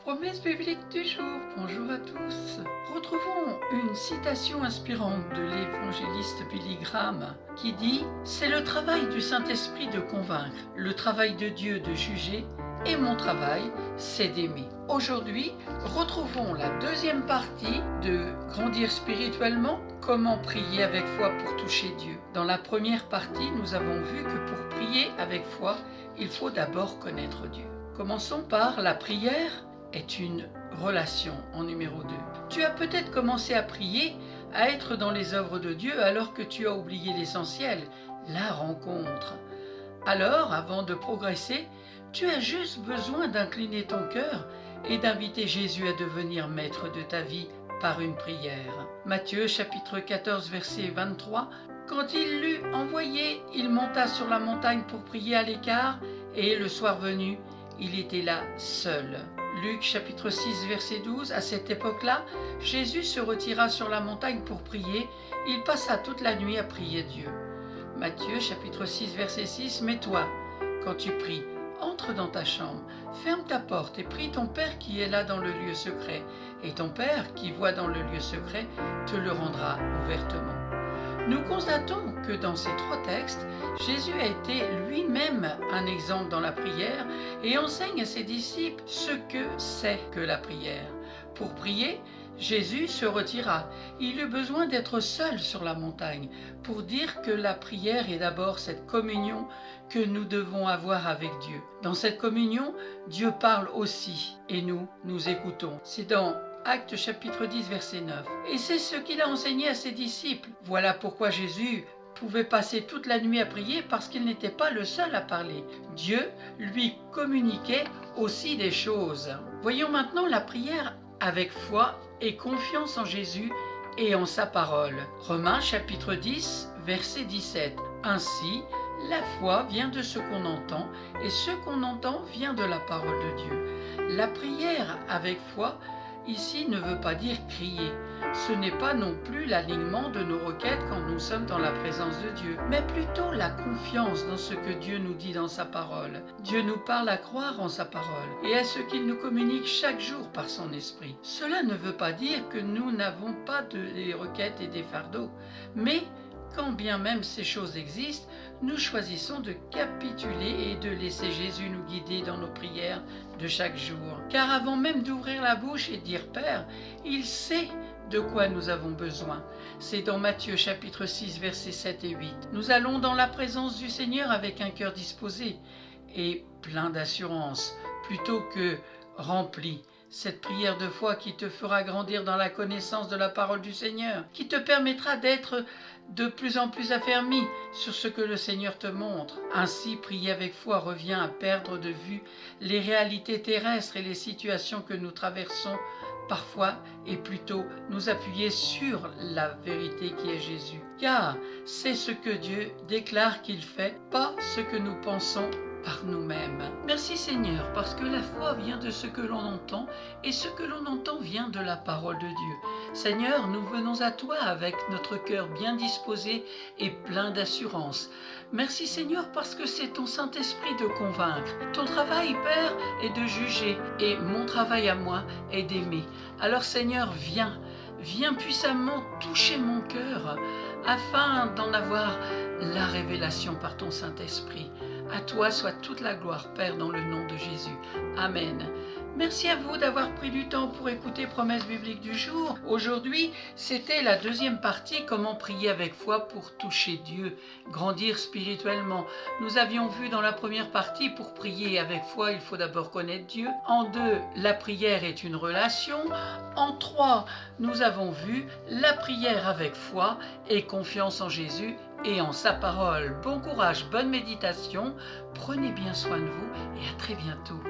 Promesse biblique du jour, bonjour à tous. Retrouvons une citation inspirante de l'évangéliste Billy Graham qui dit « C'est le travail du Saint-Esprit de convaincre, le travail de Dieu de juger, et mon travail, c'est d'aimer. » Aujourd'hui, retrouvons la deuxième partie de Grandir spirituellement, comment prier avec foi pour toucher Dieu. Dans la première partie, nous avons vu que pour prier avec foi, il faut d'abord connaître Dieu. Commençons par la prière est une relation en numéro 2. Tu as peut-être commencé à prier, à être dans les œuvres de Dieu alors que tu as oublié l'essentiel, la rencontre. Alors, avant de progresser, tu as juste besoin d'incliner ton cœur et d'inviter Jésus à devenir maître de ta vie par une prière. Matthieu chapitre 14 verset 23. Quand il l'eut envoyé, il monta sur la montagne pour prier à l'écart, et le soir venu, il était là seul. Luc chapitre 6 verset 12. À cette époque-là, Jésus se retira sur la montagne pour prier. Il passa toute la nuit à prier Dieu. Matthieu chapitre 6 verset 6. Mais toi, quand tu pries, entre dans ta chambre, ferme ta porte et prie ton Père qui est là dans le lieu secret. Et ton Père qui voit dans le lieu secret te le rendra ouvertement. Nous constatons que dans ces trois textes, Jésus a été lui-même un exemple dans la prière et enseigne à ses disciples ce que c'est que la prière. Pour prier, Jésus se retira. Il eut besoin d'être seul sur la montagne pour dire que la prière est d'abord cette communion que nous devons avoir avec Dieu. Dans cette communion, Dieu parle aussi et nous écoutons. C'est dans Actes chapitre 10 verset 9. Et c'est ce qu'il a enseigné à ses disciples. Voilà pourquoi Jésus pouvait passer toute la nuit à prier, parce qu'il n'était pas le seul à parler. Dieu lui communiquait aussi des choses. Voyons maintenant la prière avec foi et confiance en Jésus et en sa parole. Romains chapitre 10 verset 17. Ainsi, la foi vient de ce qu'on entend, et ce qu'on entend vient de la parole de Dieu. La prière avec foi ici ne veut pas dire crier. Ce n'est pas non plus l'alignement de nos requêtes quand nous sommes dans la présence de Dieu, mais plutôt la confiance dans ce que Dieu nous dit dans sa parole. Dieu nous parle à croire en sa parole et à ce qu'il nous communique chaque jour par son esprit. Cela ne veut pas dire que nous n'avons pas des requêtes et des fardeaux, mais quand bien même ces choses existent, nous choisissons de capituler et de laisser Jésus nous guider dans nos prières de chaque jour. Car avant même d'ouvrir la bouche et de dire « Père », il sait de quoi nous avons besoin. C'est dans Matthieu chapitre 6 versets 7 et 8. Nous allons dans la présence du Seigneur avec un cœur disposé et plein d'assurance, plutôt que rempli. Cette prière de foi qui te fera grandir dans la connaissance de la parole du Seigneur, qui te permettra d'être de plus en plus affermi sur ce que le Seigneur te montre. Ainsi, prier avec foi revient à perdre de vue les réalités terrestres et les situations que nous traversons parfois, et plutôt nous appuyer sur la vérité qui est Jésus. Car c'est ce que Dieu déclare qu'il fait, pas ce que nous pensons par nous-mêmes. Merci Seigneur, parce que la foi vient de ce que l'on entend, et ce que l'on entend vient de la parole de Dieu. Seigneur, nous venons à toi avec notre cœur bien disposé et plein d'assurance. Merci Seigneur, parce que c'est ton Saint-Esprit de convaincre. Ton travail, Père, est de juger, et mon travail à moi est d'aimer. Alors Seigneur, viens puissamment toucher mon cœur, afin d'en avoir la révélation par ton Saint-Esprit. À toi soit toute la gloire, Père, dans le nom de Jésus. Amen. Merci à vous d'avoir pris du temps pour écouter Promesse biblique du jour. Aujourd'hui, c'était la deuxième partie, comment prier avec foi pour toucher Dieu, grandir spirituellement. Nous avions vu dans la première partie, pour prier avec foi, il faut d'abord connaître Dieu. En 2, la prière est une relation. En 3, nous avons vu la prière avec foi et confiance en Jésus et en sa parole. Bon courage, bonne méditation, prenez bien soin de vous et à très bientôt.